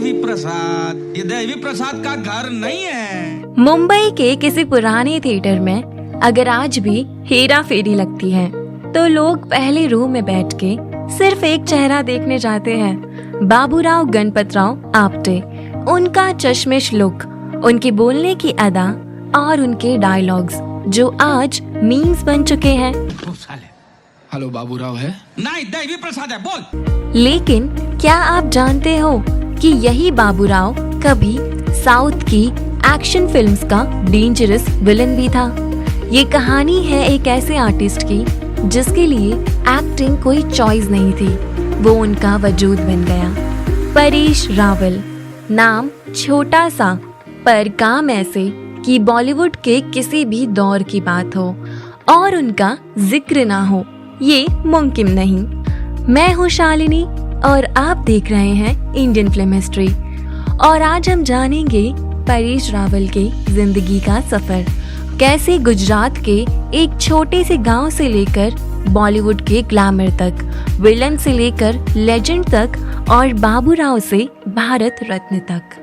देवी प्रसाद, ये देवी प्रसाद का घर नहीं है। मुंबई के किसी पुराने थिएटर में अगर आज भी हेरा फेरी लगती है तो लोग पहले रो में बैठ के सिर्फ एक चेहरा देखने जाते हैं, बाबूराव गणपतराव आपटे। उनका चश्मिश लुक, उनके बोलने की अदा और उनके डायलॉग्स जो आज मीम्स बन चुके हैं। हेलो बाबूराव है? नहीं, देवी प्रसाद है, बोल। लेकिन क्या आप जानते हो कि यही बाबूराव कभी साउथ की एक्शन फिल्म्स का डेंजरस विलन भी था। ये कहानी है एक ऐसे आर्टिस्ट की जिसके लिए एक्टिंग कोई चॉइस नहीं थी, वो उनका वजूद बन गया। परेश रावल नाम छोटा सा, पर काम ऐसे कि बॉलीवुड के किसी भी दौर की बात हो और उनका जिक्र ना हो, ये मुमकिन नहीं। मैं हूँ शालिनी और आप देख रहे हैं इंडियन फिल्म हिस्ट्री, और आज हम जानेंगे परेश रावल के जिंदगी का सफर। कैसे गुजरात के एक छोटे से गांव से लेकर बॉलीवुड के ग्लैमर तक, विलन से लेकर लेजेंड तक और बाबूराव से भारत रत्न तक।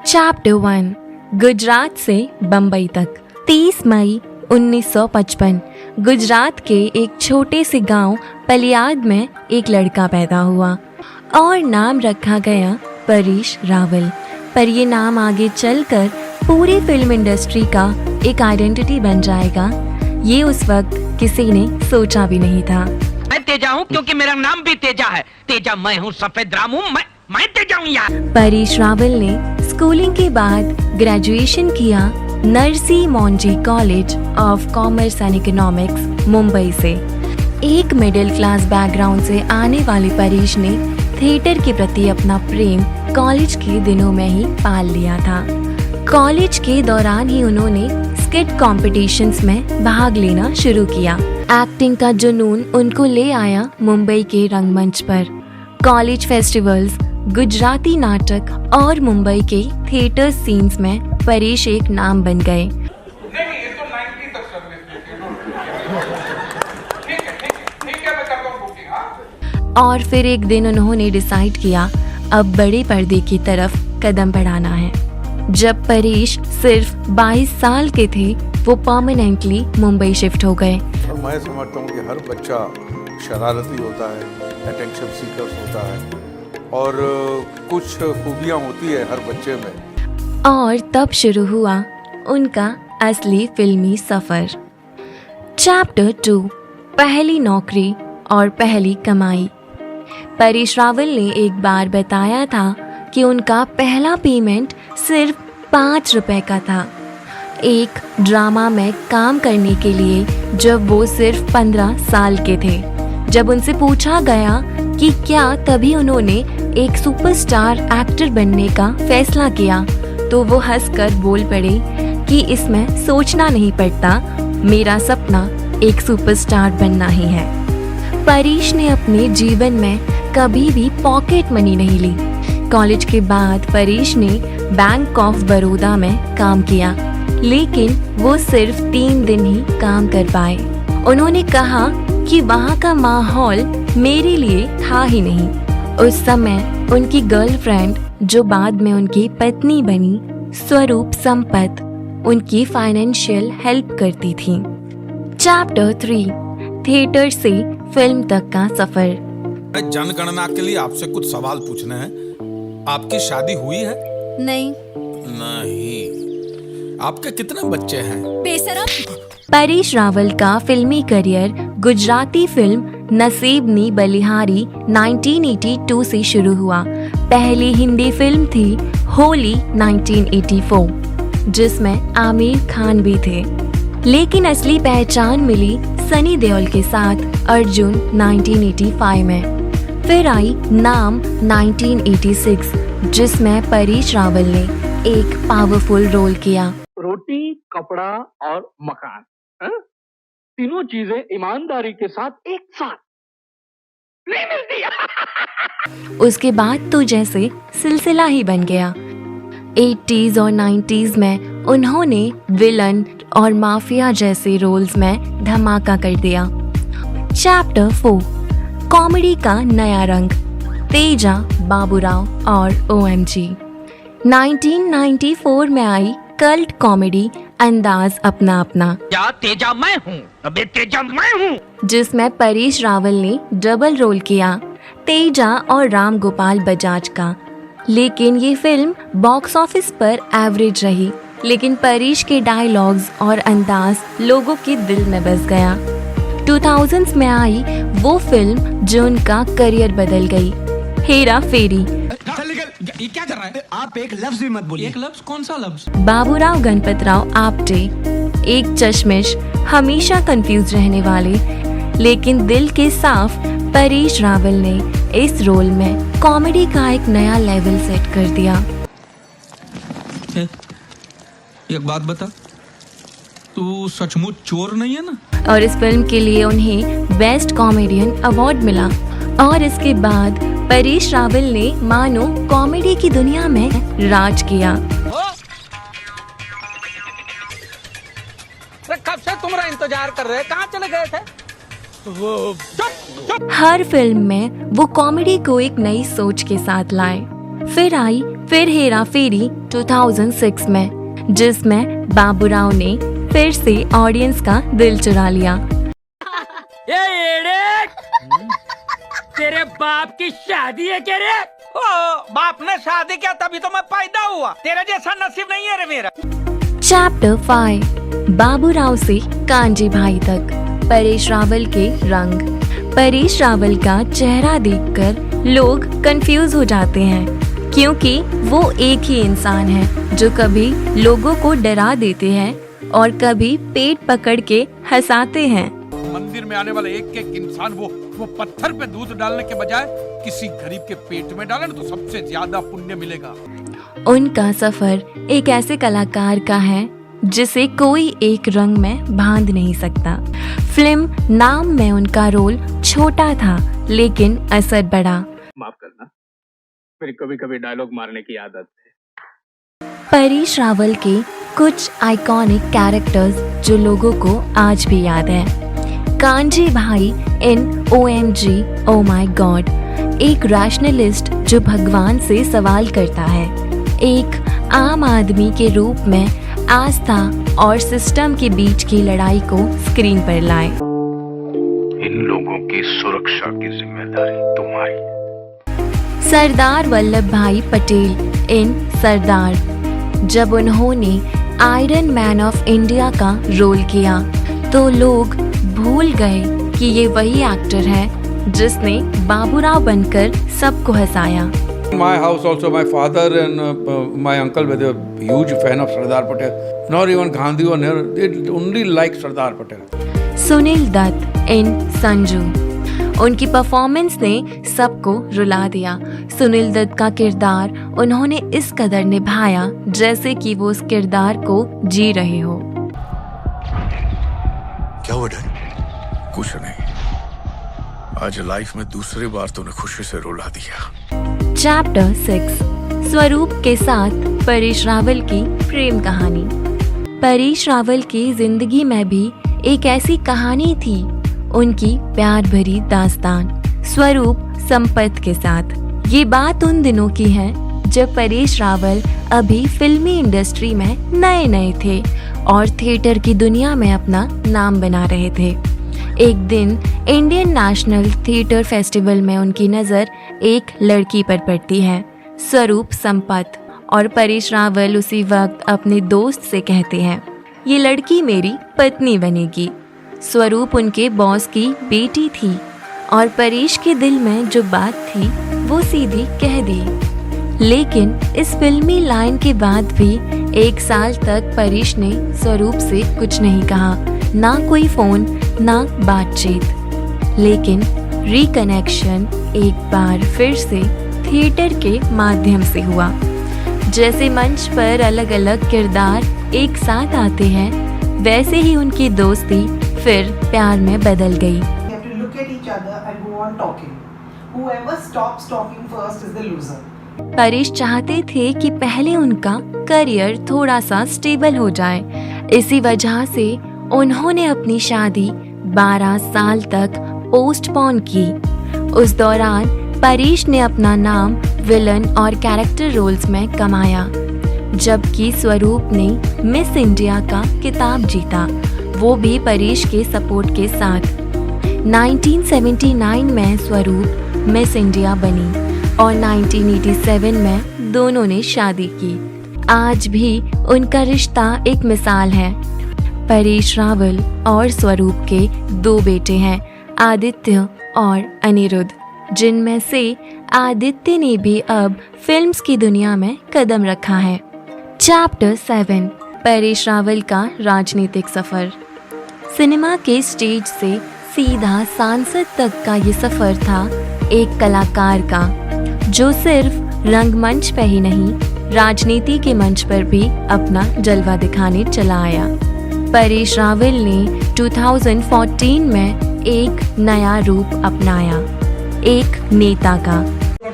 चैप्टर 1, गुजरात से बम्बई तक। 30 मई 1955 गुजरात के एक छोटे से गांव पलियाद में एक लड़का पैदा हुआ और नाम रखा गया परेश रावल। पर ये नाम आगे चलकर पूरी फिल्म इंडस्ट्री का एक आइडेंटिटी बन जाएगा, ये उस वक्त किसी ने सोचा भी नहीं था। मैं तेजा हूँ क्योंकि मेरा नाम भी तेजा है। तेजा मैं हूँ, सफेद राम हूँ, मैं तेजा हूँ यार। परेश रावल ने स्कूलिंग के बाद ग्रेजुएशन किया Narsee Monjee college of commerce and economics Mumbai से। एक मिडिल क्लास बैकग्राउंड से आने वाले परेश ने थिएटर के प्रति अपना प्रेम कॉलेज के दिनों में ही पाल लिया था। कॉलेज के दौरान ही उन्होंने स्किट कॉम्पिटिशन्स में भाग लेना शुरू किया। एक्टिंग का जुनून उनको ले आया मुंबई के रंगमंच पर। कॉलेज फेस्टिवल्स, गुजराती नाटक और मुंबई के थिएटर सीन्स में परेश एक नाम बन गए। और फिर एक दिन उन्होंने डिसाइड किया अब बड़े पर्दे की तरफ कदम बढ़ाना है। जब परेश सिर्फ 22 साल के थे वो परमानेंटली मुंबई शिफ्ट हो गए। मैं समझता हूँ कि हर बच्चा शरारती होता है, अटेंशन सीकर्स होता है और कुछ खूबियाँ होती है हर बच्चे में। और तब शुरू हुआ उनका असली फिल्मी सफर। चैप्टर 2, पहली नौकरी और पहली कमाई। परेश रावल ने एक बार बताया था कि उनका पहला पेमेंट सिर्फ 5 रुपए का था, एक ड्रामा में काम करने के लिए, जब वो सिर्फ 15 साल के थे। जब उनसे पूछा गया कि क्या तभी उन्होंने एक सुपरस्टार एक्टर बनने का फैसला किया, तो वो हंसकर बोल पड़े कि इसमें सोचना नहीं पड़ता, मेरा सपना एक सुपरस्टार बनना ही है। परेश ने अपने जीवन में कभी भी पॉकेट मनी नहीं ली। कॉलेज के बाद परेश ने बैंक ऑफ बड़ौदा में काम किया, लेकिन वो सिर्फ 3 दिन ही काम कर पाए। उन्होंने कहा कि वहाँ का माहौल मेरे लिए था ही नहीं। उस समय उनकी गर्लफ्रेंड, जो बाद में उनकी पत्नी बनी, स्वरूप संपत, उनकी फाइनेंशियल हेल्प करती थी। चैप्टर 3, थिएटर से फिल्म तक का सफर। जनगणना के लिए आपसे कुछ सवाल पूछने हैं। आपकी शादी हुई है? नहीं। आपके कितने बच्चे हैं? बेशरम। परेश रावल का फिल्मी करियर गुजराती फिल्म नसीबनी बलिहारी 1982 से शुरू हुआ। पहली हिंदी फिल्म थी होली 1984, जिसमें आमिर खान भी थे। लेकिन असली पहचान मिली सनी देओल के साथ अर्जुन 1985 में। फिर आई नाम 1986, जिसमें परेश रावल ने एक पावरफुल रोल किया। रोटी, कपड़ा और मकान, तीनों चीजें ईमानदारी के साथ एक साथ नहीं मिलती। उसके बाद तो जैसे सिलसिला ही बन गया। 80s और 90s में उन्होंने विलन और माफिया जैसे रोल्स में धमाका कर दिया। चैप्टर 4, कॉमेडी का नया रंग। तेजा बाबूराव और OMG। 1994 में आई कल्ट कॉमेडी अंदाज अपना अपना, क्या तेजा मैं हूँ, अबे तेजा मैं हूँ। जिसमें परेश रावल ने डबल रोल किया तेजा और राम गोपाल बजाज का। लेकिन ये फिल्म बॉक्स ऑफिस पर एवरेज रही, लेकिन परेश के डायलॉग्स और अंदाज लोगों के दिल में बस गया। 2000s में आई वो फिल्म जो उनका करियर बदल गई, हेरा फेरी। चल निकल, ये क्या कर रहा है? आप एक लफ्ज भी मत बोलिए। एक लफ्ज? कौन सा लफ्ज? बाबूराव गणपतराव आप्टे एक चश्मिश, हमेशा कंफ्यूज रहने वाले लेकिन दिल के साफ परेश रावल ने इस रोल में कॉमेडी का एक नया लेवल सेट कर दिया। एक बात बता, तू सचमुच चोर नहीं है ना? और इस फिल्म के लिए उन्हें बेस्ट कॉमेडियन अवार्ड मिला। और इसके बाद परेश रावल ने मानो कॉमेडी की दुनिया में राज किया। कब से तुम्हारा इंतजार कर रहे हैं, कहाँ चले गए थे? हर फिल्म में वो कॉमेडी को एक नई सोच के साथ लाए। फिर हेरा फेरी 2006 में, जिसमें बाबूराव ने फिर से ऑडियंस का दिल चुरा लिया। तेरे बाप की शादी है क्या रे? ओ, बाप ने शादी किया तभी तो मैं पैदा हुआ। तेरे जैसा नसीब नहीं है रे मेरा। चैप्टर 5, बाबूराव से कांजी भाई तक, परेश रावल के रंग। परेश रावल का चेहरा देखकर लोग कंफ्यूज हो जाते हैं, क्योंकि वो एक ही इंसान है जो कभी लोगों को डरा देते हैं और कभी पेट पकड़ के हंसाते हैं। मंदिर में आने वाला एक एक इंसान वो पत्थर पे दूध डालने के बजाय किसी गरीब के पेट में डाले ना तो सबसे ज्यादा पुण्य मिलेगा। उनका सफर एक ऐसे कलाकार का है जिसे कोई एक रंग में बांध नहीं सकता। फिल्म नाम में उनका रोल छोटा था लेकिन असर बड़ा। माफ करना, मेरी कभी कभी डायलॉग मारने की आदत है। परेश रावल के कुछ आइकॉनिक कैरेक्टर्स जो लोगों को आज भी याद है। कांजी भाई इन OMG, ओ माय गॉड, एक रैशनलिस्ट जो भगवान से सवाल करता है, एक आम आदमी के रूप में आस्था और सिस्टम के बीच की लड़ाई को स्क्रीन पर लाए। इन लोगों की सुरक्षा की जिम्मेदारी तुम्हारी। सरदार वल्लभ भाई पटेल इन सरदार, जब उन्होंने आयरन मैन ऑफ इंडिया का रोल किया तो लोग भूल गए कि ये वही एक्टर है जिसने बाबूराव बनकर सबको हंसाया। My house also, my father and my uncle were a huge fan of Sardar Patel. Not even Gandhi or Nehru, they only like Sardar Patel. Sunil Dutt इन संजू, उनकी परफॉर्मेंस ने सबको रुला दिया। सुनील दत्त का किरदार उन्होंने इस कदर निभाया जैसे कि वो उस किरदार को जी रहे हो। क्या हुआ डैड? कुछ नहीं, आज लाइफ में दूसरी बार तूने खुशी से रुला दिया। चैप्टर 6, स्वरूप के साथ परेश रावल की प्रेम कहानी। परेश रावल की जिंदगी में भी एक ऐसी कहानी थी, उनकी प्यार भरी दास्तान स्वरूप संपत के साथ। ये बात उन दिनों की है जब परेश रावल अभी फिल्मी इंडस्ट्री में नए थे और थिएटर की दुनिया में अपना नाम बना रहे थे। एक दिन इंडियन नेशनल थिएटर फेस्टिवल में उनकी नज़र एक लड़की पर पड़ती है, स्वरूप संपत, और परेश रावल उसी वक्त अपने दोस्त से कहते हैं, ये लड़की मेरी पत्नी बनेगी। स्वरूप उनके बॉस की बेटी थी और परेश के दिल में जो बात थी वो सीधी कह दी। लेकिन इस फिल्मी लाइन के बाद भी 1 साल तक परेश ने स्वरूप से कुछ नहीं कहा, ना कोई फोन ना बातचीत। लेकिन रिकनेक्शन एक बार फिर से थिएटर के माध्यम से हुआ। जैसे मंच पर अलग अलग किरदार एक साथ आते हैं, वैसे ही उनकी दोस्ती फिर प्यार में बदल गई। परेश चाहते थे कि पहले उनका करियर थोड़ा सा स्टेबल हो जाए, इसी वजह से उन्होंने अपनी शादी 12 साल तक पोस्टपोन की। उस दौरान परेश ने अपना नाम विलन और कैरेक्टर रोल्स में कमाया, जबकि स्वरूप ने मिस इंडिया का खिताब जीता, वो भी परेश के सपोर्ट के साथ। 1979 में स्वरूप मिस इंडिया बनी और 1987 में दोनों ने शादी की। आज भी उनका रिश्ता एक मिसाल है। परेश रावल और स्वरूप के 2 बेटे हैं, आदित्य और अनिरुद्ध, जिनमें से आदित्य ने भी अब फिल्म्स की दुनिया में कदम रखा है। चैप्टर 7, परेश रावल का राजनीतिक सफर। सिनेमा के स्टेज से सीधा सांसद तक का ये सफर था एक कलाकार का, जो सिर्फ रंगमंच पे ही नहीं, राजनीति के मंच पर भी अपना जलवा दिखाने चला आया। परेश रावल ने 2014 में एक नया रूप अपनाया, एक नेता का।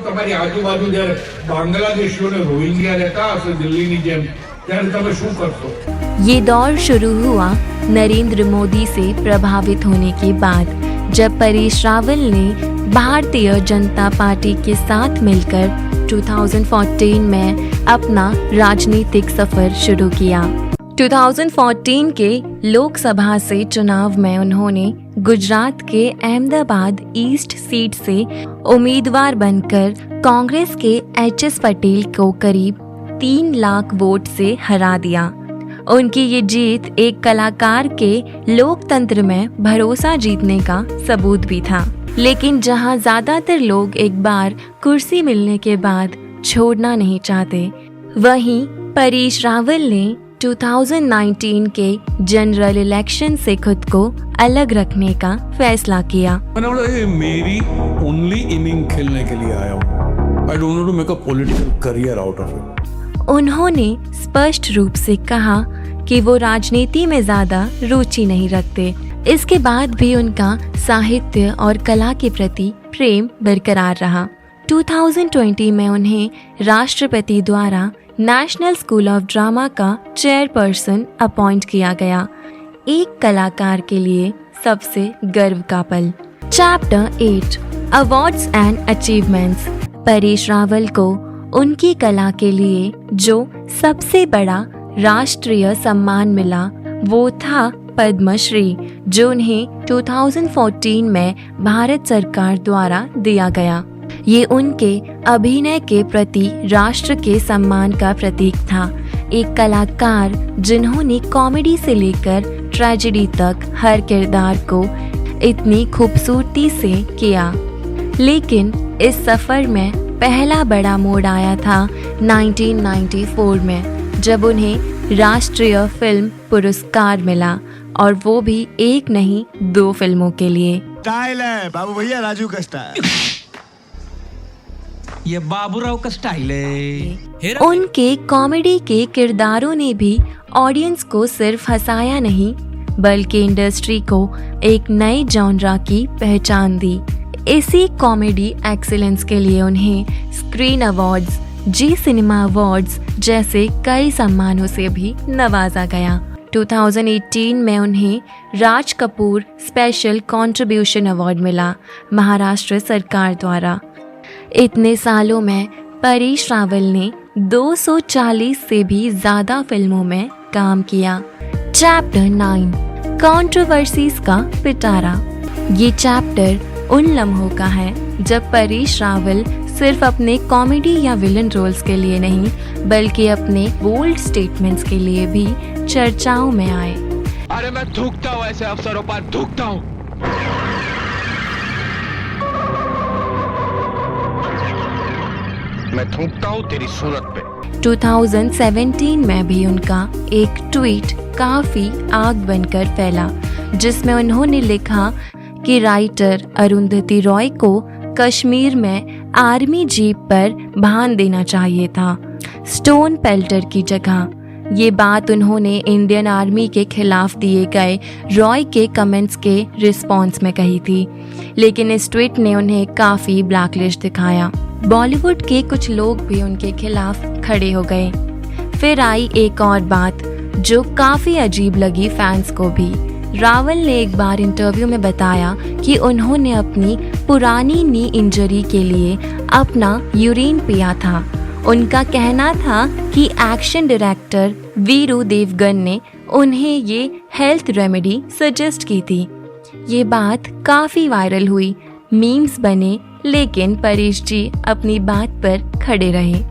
તમારી આજુબાજુ જ્યારે બાંગ્લાદેશીઓને રોહિંગ્યા રહેતા હશે દિલ્હીની જેમ, ત્યારે તમે શું કરશો? ये दौर शुरू हुआ नरेंद्र मोदी से प्रभावित होने के बाद, जब परेश रावल ने भारतीय जनता पार्टी के साथ मिलकर 2014 में अपना राजनीतिक सफर शुरू किया। 2014 के लोकसभा से चुनाव में उन्होंने गुजरात के अहमदाबाद ईस्ट सीट से उम्मीदवार बनकर कांग्रेस के एच.एस. पटेल को करीब 3 लाख वोट से हरा दिया। उनकी ये जीत एक कलाकार के लोकतंत्र में भरोसा जीतने का सबूत भी था। लेकिन जहां ज्यादातर लोग एक बार कुर्सी मिलने के बाद छोड़ना नहीं चाहते, वहीं परेश रावल ने 2019 के जनरल इलेक्शन से खुद को अलग रखने का फैसला किया। मैंने बोला ये मेरी ओनली इनिंग खेलने के लिए आया हूँ। I don't want to make a political career out of it. उन्होंने स्पष्ट रूप से कहा कि वो राजनीति में ज्यादा रुचि नहीं रखते। इसके बाद भी उनका साहित्य और कला के प्रति प्रेम बरकरार रहा। 2020 में उन्हें राष्ट्रपति द्वारा नेशनल स्कूल ऑफ ड्रामा का चेयरपर्सन अपॉइंट किया गया, एक कलाकार के लिए सबसे गर्व का पल। Chapter 8, awards and achievements. Paresh Rawal को उनकी कला के लिए जो सबसे बड़ा राष्ट्रीय सम्मान मिला वो था पद्मश्री, जो उन्हें 2014 में भारत सरकार द्वारा दिया गया। ये उनके अभिनय के प्रति राष्ट्र के सम्मान का प्रतीक था। एक कलाकार जिन्होंने कॉमेडी से लेकर ट्रेजेडी तक हर किरदार को इतनी खूबसूरती से किया। लेकिन इस सफर में पहला बड़ा मोड़ आया था 1994 में, जब उन्हें राष्ट्रीय फिल्म पुरस्कार मिला, और वो भी एक नहीं 2 फिल्मों के लिए। स्टाइल है बाबू भैया, राजू का स्टाइल। ये बाबूराव का स्टाइल है। उनके कॉमेडी के किरदारों ने भी ऑडियंस को सिर्फ हंसाया नहीं, बल्कि इंडस्ट्री को एक नए जॉनरा की पहचान दी। इसी कॉमेडी एक्सीलेंस के लिए उन्हें स्क्रीन अवार्ड्स, जी सिनेमा अवार्ड्स जैसे कई सम्मानों से भी नवाजा गया। 2018 में उन्हें Raj Kapoor special contribution award मिला महाराष्ट्र सरकार द्वारा। इतने सालों में परेश रावल ने 240 से भी ज्यादा फिल्मों में काम किया। चैप्टर 9, कंट्रोवर्सीज का पिटारा। ये चैप्टर उन लम्हों का है जब परेश रावल सिर्फ अपने कॉमेडी या विलन रोल्स के लिए नहीं, बल्कि अपने बोल्ड स्टेटमेंट्स के लिए भी चर्चाओं में आए। अरे मैं थूकता हूँ ऐसे अफसरों पर, थूकता हूँ। मैं थूकता हूँ तेरी सूरत पे। 2017 में भी उनका एक ट्वीट काफी आग बनकर फैला, जिसमें उन्होंने लिखा कि राइटर अरुंधति रॉय को कश्मीर में आर्मी जीप पर भान देना चाहिए था, स्टोन पेल्टर की जगह। ये बात उन्होंने इंडियन आर्मी के खिलाफ दिए गए रॉय के कमेंट्स के रिस्पॉन्स में कही थी, लेकिन इस ट्वीट ने उन्हें काफी ब्लैकलिस्ट दिखाया। बॉलीवुड के कुछ लोग भी उनके खिलाफ खड़े हो गए। फिर आई एक और बात जो काफी अजीब लगी फैंस को भी। रावल ने एक बार इंटरव्यू में बताया कि उन्होंने अपनी पुरानी नी इंजरी के लिए अपना यूरिन पिया था। उनका कहना था कि एक्शन डायरेक्टर वीरू देवगन ने उन्हें ये हेल्थ रेमेडी सजेस्ट की थी। ये बात काफी वायरल हुई, मीम्स बने, लेकिन परेश जी अपनी बात पर खड़े रहे।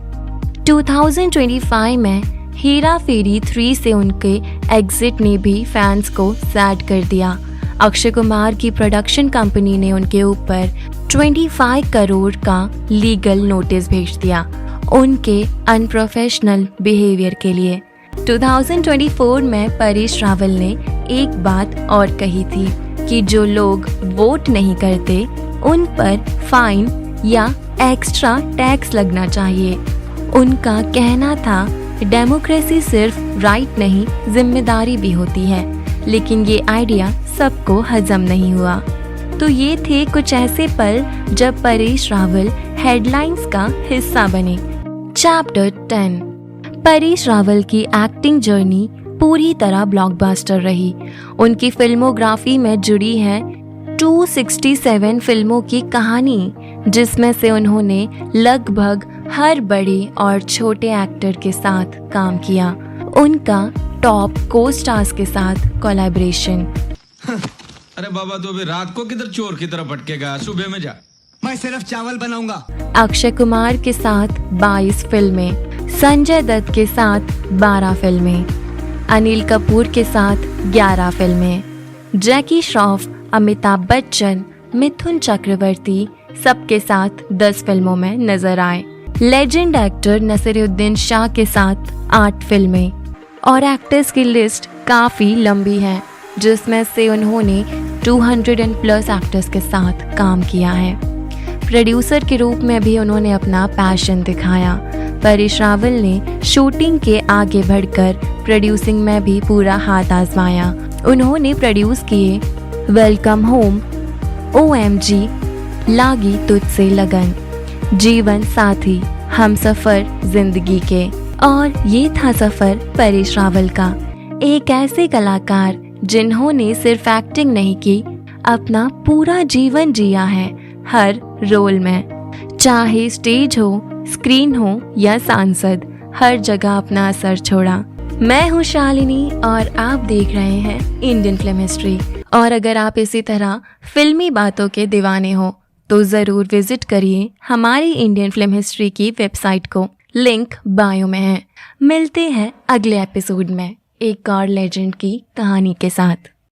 2025 में हेरा फेरी 3 से उनके एग्जिट ने भी फैंस को सैड कर दिया। अक्षय कुमार की प्रोडक्शन कंपनी ने उनके ऊपर 25 करोड़ का लीगल नोटिस भेज दिया उनके अनप्रोफेशनल बिहेवियर के लिए। 2024 में परेश रावल ने एक बात और कही थी कि जो लोग वोट नहीं करते उन पर फाइन या एक्स्ट्रा टैक्स लगना चाहिए। उनका कहना था डेमोक्रेसी सिर्फ राइट नहीं जिम्मेदारी भी होती है, लेकिन ये आइडिया सबको हजम नहीं हुआ। तो ये थे कुछ ऐसे पल जब परेश रावल हेडलाइंस का हिस्सा बने। चैप्टर 10। परेश रावल की एक्टिंग जर्नी पूरी तरह ब्लॉकबस्टर रही। उनकी फिल्मोग्राफी में जुड़ी है 267 फिल्मों की कहानी, जिसमें से उन्होंने लगभग हर बड़े और छोटे एक्टर के साथ काम किया। उनका टॉप को स्टार्स के साथ कोलैबोरेशन। अरे बाबा, तो अभी रात को किधर चोर की तरफ भटकेगा, सुबह में जा। मैं सिर्फ चावल बनाऊंगा। अक्षय कुमार के साथ 22 फिल्में, संजय दत्त के साथ 12 फिल्में, अनिल कपूर के साथ 11 फिल्में, जैकी श्रॉफ, अमिताभ बच्चन, मिथुन चक्रवर्ती सबके साथ 10 फिल्मों में नजर आए। लेजेंड एक्टर नसीरुद्दीन शाह के साथ 8 फिल्में, और एक्टर्स की लिस्ट काफ़ी लंबी है, जिसमें से उन्होंने 200+ एक्टर्स के साथ काम किया है। प्रोड्यूसर के रूप में भी उन्होंने अपना पैशन दिखाया। परेश रावल ने शूटिंग के आगे बढ़कर प्रोड्यूसिंग में भी पूरा हाथ आजमाया। उन्होंने प्रोड्यूस किए वेलकम होम, OMG, लागी तुझसे लगन, जीवन साथी, हमसफर जिंदगी के। और ये था सफर परेश रावल का, एक ऐसे कलाकार जिन्होंने सिर्फ एक्टिंग नहीं की, अपना पूरा जीवन जिया है हर रोल में। चाहे स्टेज हो, स्क्रीन हो या सांसद, हर जगह अपना असर छोड़ा। मैं हूँ शालिनी और आप देख रहे हैं इंडियन फिल्म हिस्ट्री। और अगर आप इसी तरह फिल्मी बातों के दीवाने हो तो ज़रूर विजिट करिए हमारी इंडियन फिल्म हिस्ट्री की वेबसाइट को, लिंक बायो में है। मिलते हैं अगले एपिसोड में एक और लेजेंड की कहानी के साथ।